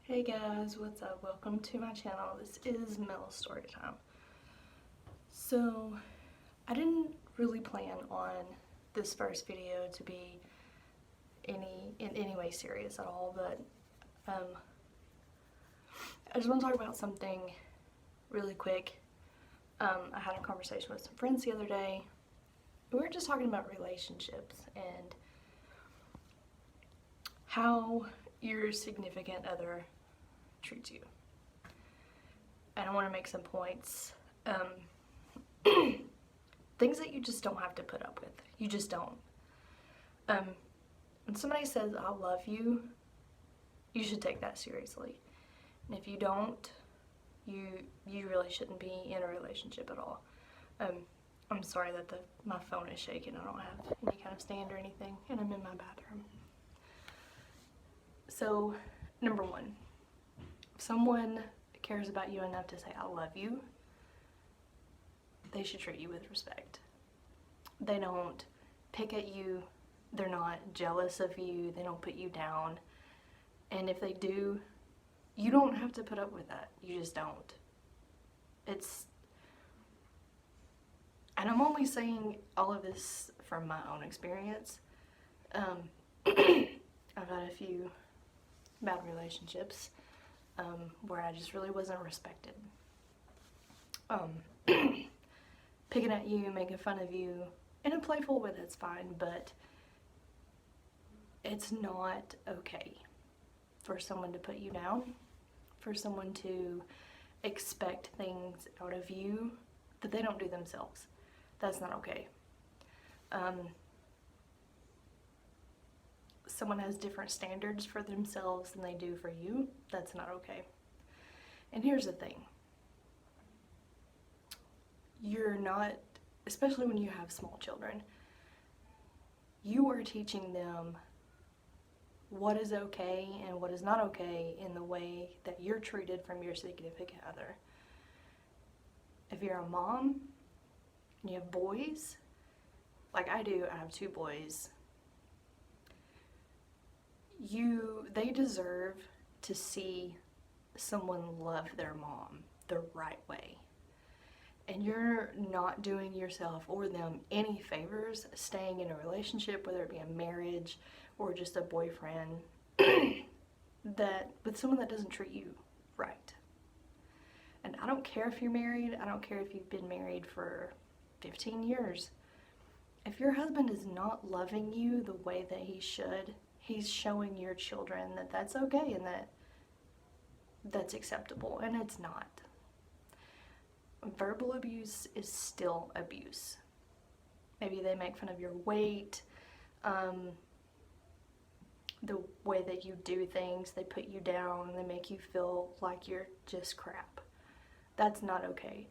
Hey guys, what's up? Welcome to my channel. This is Mel's Story Time. So, I didn't really plan on this first video to be in any way serious at all, but I just want to talk about something really quick. I had a conversation with some friends the other day. We were just talking about relationships and how your significant other treats you. And I want to make some points. Things that you just don't have to put up with. You just don't. When somebody says, I love you, you should take that seriously. And if you don't, you really shouldn't be in a relationship at all. I'm sorry that my phone is shaking. I don't have any kind of stand or anything, and I'm in my bathroom. So, number one, if someone cares about you enough to say, I love you, they should treat you with respect. They don't pick at you. They're not jealous of you. They don't put you down. And if they do, you don't have to put up with that. You just don't. And I'm only saying all of this from my own experience. I've had a few bad relationships where I just really wasn't respected. Picking at you, making fun of you, in a playful way, that's fine, but it's not okay for someone to put you down, for someone to expect things out of you that they don't do themselves. That's not okay. Someone has different standards for themselves than they do for you. That's not okay. And here's the thing. You're not, especially when you have small children, you are teaching them what is okay and what is not okay in the way that you're treated from your significant other. If you're a mom and you have boys, like I do, I have 2 boys, they deserve to see someone love their mom the right way. And you're not doing yourself or them any favors staying in a relationship, whether it be a marriage or just a boyfriend, with someone that doesn't treat you right. And I don't care if you're married, I don't care if you've been married for 15 years. If your husband is not loving you the way that he should, he's showing your children that that's okay and that's acceptable, and it's not. Verbal abuse is still abuse. Maybe they make fun of your weight, the way that you do things, they put you down, they make you feel like you're just crap. That's not okay.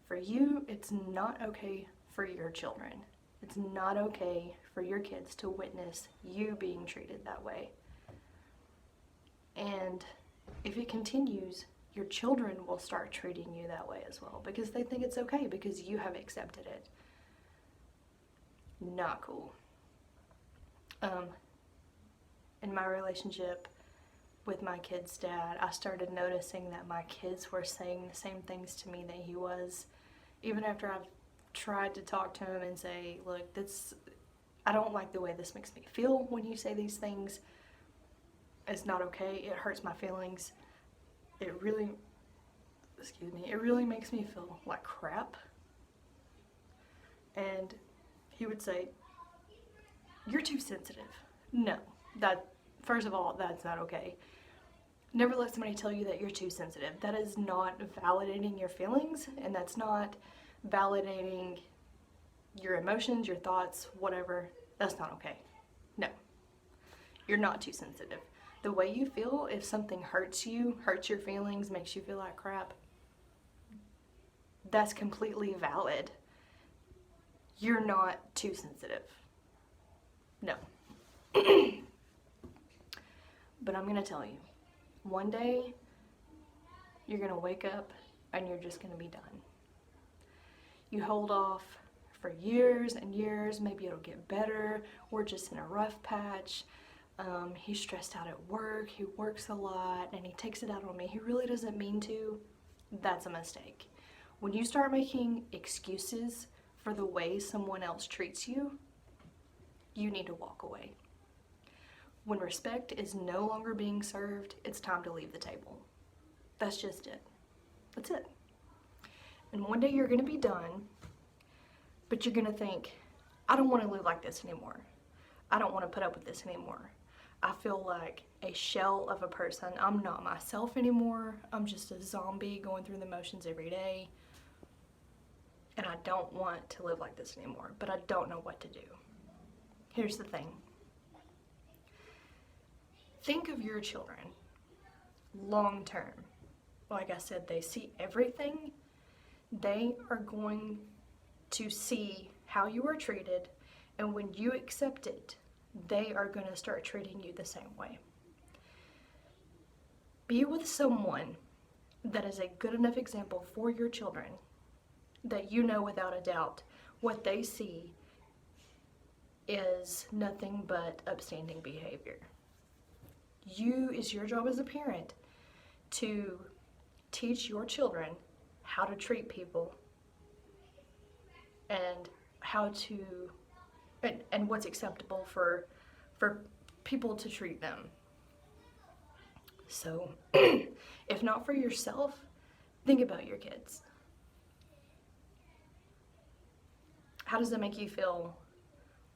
For you, it's not okay for your children. It's not okay for your kids to witness you being treated that way. And if it continues, your children will start treating you that way as well because they think it's okay because you have accepted it. Not cool. In my relationship with my kid's dad, I started noticing that my kids were saying the same things to me that he was, even after I've tried to talk to him and say, look, I don't like the way this makes me feel when you say these things. It's not okay. It hurts my feelings. It really makes me feel like crap. And he would say, you're too sensitive. No, first of all, that's not okay. Never let somebody tell you that you're too sensitive. That is not validating your feelings, and that's not validating your emotions, your thoughts, whatever. That's not okay. No, you're not too sensitive. The way you feel, if something hurts you, hurts your feelings, makes you feel like crap, that's completely valid. You're not too sensitive. No. But I'm gonna tell you, one day, you're gonna wake up and you're just gonna be done. You hold off for years and years, maybe it'll get better, we're just in a rough patch. He's stressed out at work, he works a lot, and he takes it out on me. He really doesn't mean to. That's a mistake. When you start making excuses for the way someone else treats you, you need to walk away. When respect is no longer being served, it's time to leave the table. That's just it. That's it. And one day you're going to be done, but you're going to think, I don't want to live like this anymore. I don't want to put up with this anymore. I feel like a shell of a person. I'm not myself anymore. I'm just a zombie going through the motions every day. And I don't want to live like this anymore, but I don't know what to do. Here's the thing. Think of your children long term. Like I said, they see everything. They are going to see how you are treated, and when you accept it, they are going to start treating you the same way. Be with someone that is a good enough example for your children that you know without a doubt what they see is nothing but upstanding behavior. It's your job as a parent to teach your children how to treat people and how to and what's acceptable for people to treat them. So, if not for yourself, think about your kids. How does it make you feel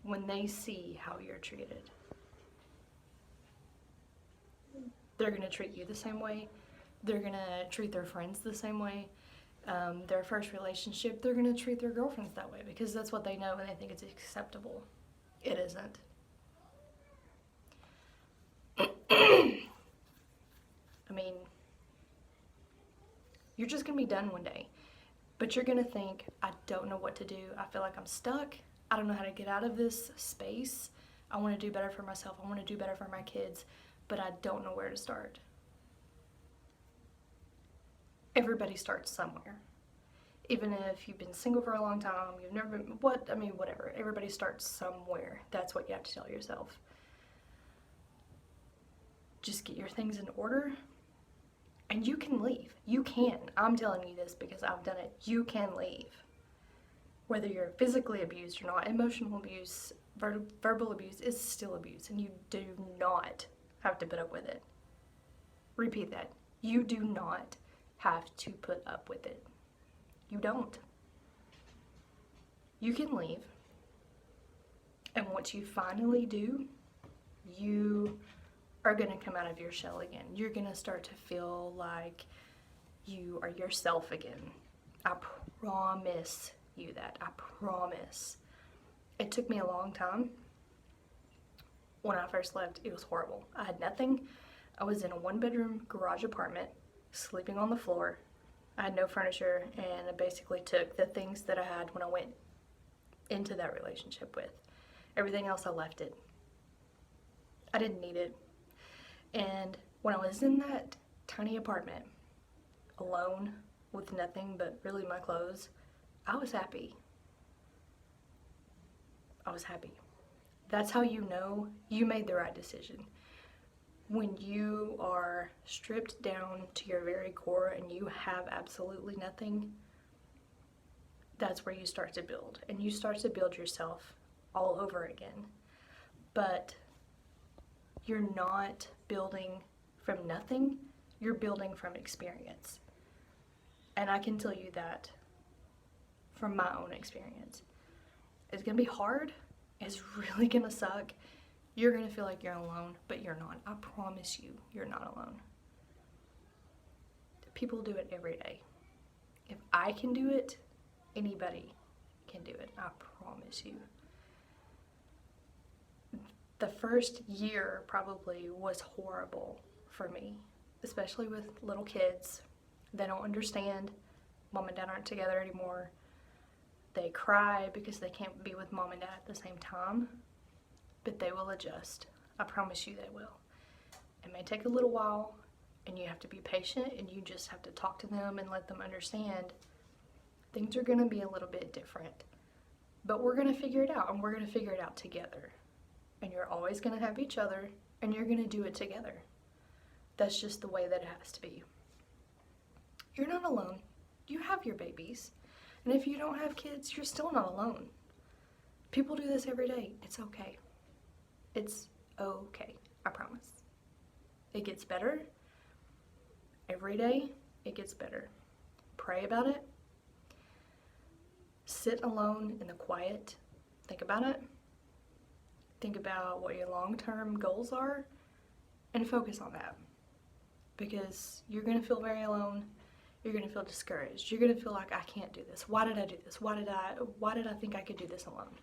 when they see how you're treated? They're going to treat you the same way. They're going to treat their friends the same way. Their first relationship, they're going to treat their girlfriends that way because that's what they know and they think it's acceptable. It isn't. I mean, you're just going to be done one day, but you're going to think, I don't know what to do. I feel like I'm stuck. I don't know how to get out of this space. I want to do better for myself. I want to do better for my kids, but I don't know where to start. Everybody starts somewhere. Even if you've been single for a long time, you've never been, whatever. Everybody starts somewhere. That's what you have to tell yourself. Just get your things in order, and you can leave. You can. I'm telling you this because I've done it. You can leave. Whether you're physically abused or not, emotional abuse, verbal abuse is still abuse, and you do not have to put up with it. Repeat that. You do not have to put up with it. You don't. You can leave. And once you finally do, you are going to come out of your shell again. You're going to start to feel like you are yourself again. I promise you that. I promise. It took me a long time. When I first left, it was horrible. I had nothing. I was in a one-bedroom garage apartment, sleeping on the floor. I had no furniture, and I basically took the things that I had when I went into that relationship with. Everything else, I left it. I didn't need it. And when I was in that tiny apartment, alone, with nothing but really my clothes, I was happy. I was happy. That's how you know you made the right decision. When you are stripped down to your very core and you have absolutely nothing, that's where you start to build. And you start to build yourself all over again. But you're not building from nothing, you're building from experience. And I can tell you that from my own experience. It's going to be hard. It's really going to suck. You're going to feel like you're alone, but you're not. I promise you, you're not alone. People do it every day. If I can do it, anybody can do it. I promise you. The first year probably was horrible for me, especially with little kids. They don't understand. Mom and dad aren't together anymore. They cry because they can't be with mom and dad at the same time, but they will adjust. I promise you they will. It may take a little while, and you have to be patient, and you just have to talk to them and let them understand things are going to be a little bit different. But we're going to figure it out, and we're going to figure it out together. And you're always going to have each other, and you're gonna do it together. That's just the way that it has to be. You're not alone. You have your babies. And if you don't have kids, you're still not alone. People do this every day. It's okay. It's okay. I promise. It gets better. Every day, it gets better. Pray about it. Sit alone in the quiet. Think about it. Think about what your long-term goals are and focus on that. Because you're going to feel very alone. You're going to feel discouraged. You're going to feel like, I can't do this. Why did I do this? Why did I think I could do this alone?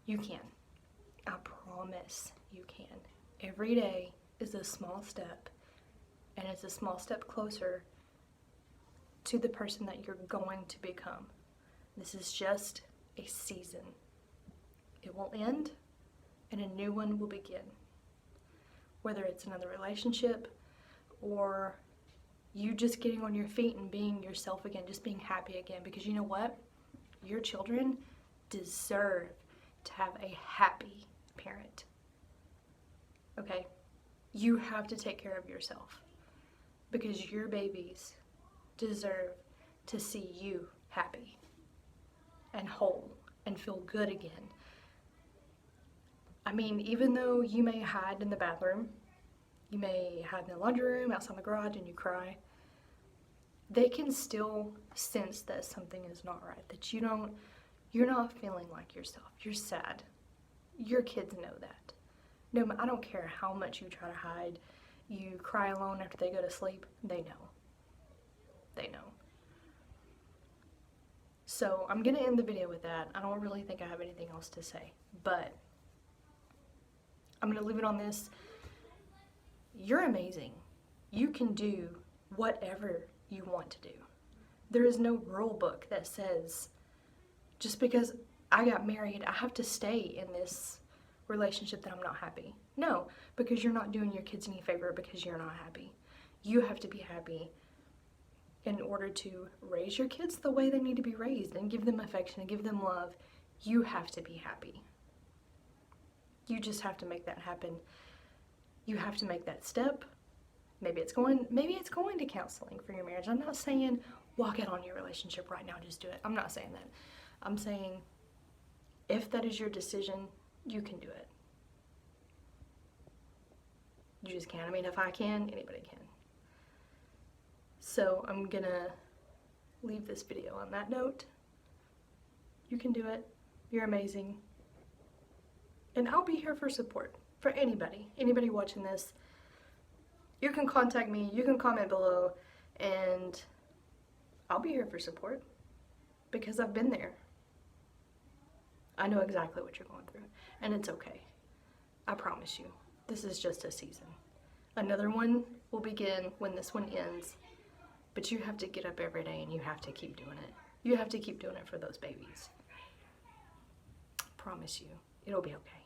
You can. I promise you can. Every day is a small step, and it's a small step closer to the person that you're going to become. This is just a season. It will end, and a new one will begin. Whether it's another relationship, or you just getting on your feet and being yourself again, just being happy again. Because you know what? Your children deserve to have a happy parent. Okay? You have to take care of yourself. Because your babies deserve to see you happy and whole and feel good again. I mean, even though you may hide in the bathroom, you may hide in the laundry room, outside in the garage, and you cry, they can still sense that something is not right, that you're not feeling like yourself. You're sad. Your kids know that. No, I don't care how much you try to hide, you cry alone after they go to sleep, they know. They know. So I'm going to end the video with that. I don't really think I have anything else to say, but I'm going to leave it on this. You're amazing. You can do whatever you want to do. There is no rule book that says, just because I got married, I have to stay in this relationship that I'm not happy. No, because you're not doing your kids any favor because you're not happy. You have to be happy in order to raise your kids the way they need to be raised and give them affection and give them love. You have to be happy. You just have to make that happen. You have to make that step. Maybe it's going to counseling for your marriage. I'm not saying walk out on your relationship right now, just do it. I'm not saying that. I'm saying if that is your decision, you can do it. You just can. I mean, if I can, anybody can. So I'm gonna leave this video on that note. You can do it. You're amazing. And I'll be here for support for anybody watching this. You can contact me, you can comment below, and I'll be here for support because I've been there. I know exactly what you're going through, and it's okay. I promise you. This is just a season. Another one will begin when this one ends, but you have to get up every day and you have to keep doing it. You have to keep doing it for those babies. I promise you, it'll be okay.